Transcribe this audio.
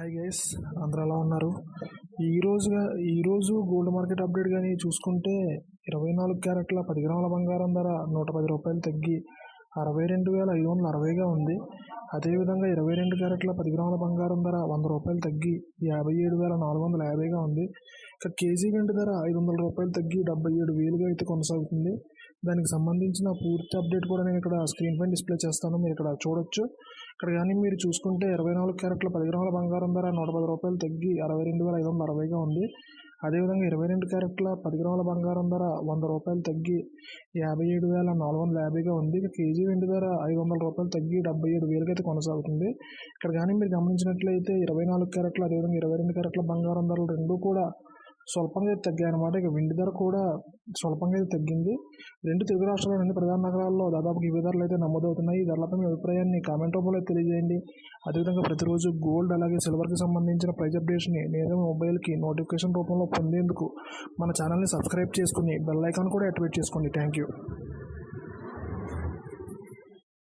Hi guys, అందరూ ఎలా ఉన్నారు? ఈరోజు గోల్డ్ మార్కెట్ అప్డేట్ కానీ చూసుకుంటే 24 క్యారెట్ల 10 గ్రాముల బంగారం ధర 110 రూపాయలు తగ్గి 62,560గా ఉంది. అదేవిధంగా 22 క్యారెట్ల 10 గ్రాముల బంగారం ధర 100 రూపాయలు తగ్గి 57,450గా ఉంది. ఇక కేజీ వెండి ధర 500 రూపాయలు తగ్గి 77,000గా అయితే కొనసాగుతుంది. దానికి సంబంధించిన పూర్తి అప్డేట్ కూడా నేను ఇక్కడ స్క్రీన్ పైన డిస్ప్లే చేస్తాను, మీరు ఇక్కడ చూడొచ్చు. ఇక్కడ కానీ మీరు చూసుకుంటే 24 క్యారెట్ల 10 గ్రాముల బంగారం ధర 110 రూపాయలు తగ్గి 62,560గా ఉంది. అదేవిధంగా 22 క్యారెట్ల 10 గ్రాముల బంగారం ధర 100 రూపాయలు తగ్గి 57,450గా ఉంది. ఇక కేజీ వెండి ధర 500 రూపాయలు తగ్గి 77,000గా అయితే కొనసాగుతుంది. ఇక్కడ కానీ మీరు గమనించినట్లయితే 24 క్యారెట్ల అదేవిధంగా 22 క్యారెట్ల బంగారం ధరలు రెండూ కూడా స్వల్పంగా తగ్గాయి అన్నమాట. ఇక వెండి ధర కూడా స్వల్పంగా తగ్గింది. రెండు తెలుగు రాష్ట్రాల రెండు ప్రధాన నగరాల్లో దాదాపు ఇవే ధరలు అయితే నమోదవుతున్నాయి. ఈ ధరలపై మీ అభిప్రాయాన్ని కామెంట్ రూపంలో తెలియజేయండి. అదేవిధంగా ప్రతిరోజు గోల్డ్ అలాగే సిల్వర్కి సంబంధించిన ప్రైస్ అప్డేట్స్ని నేరుగా మొబైల్కి నోటిఫికేషన్ రూపంలో పొందేందుకు మన ఛానల్ని సబ్స్క్రైబ్ చేసుకుని బెల్ ఐకాన్ కూడా యాక్టివేట్ చేసుకోండి. Thank you.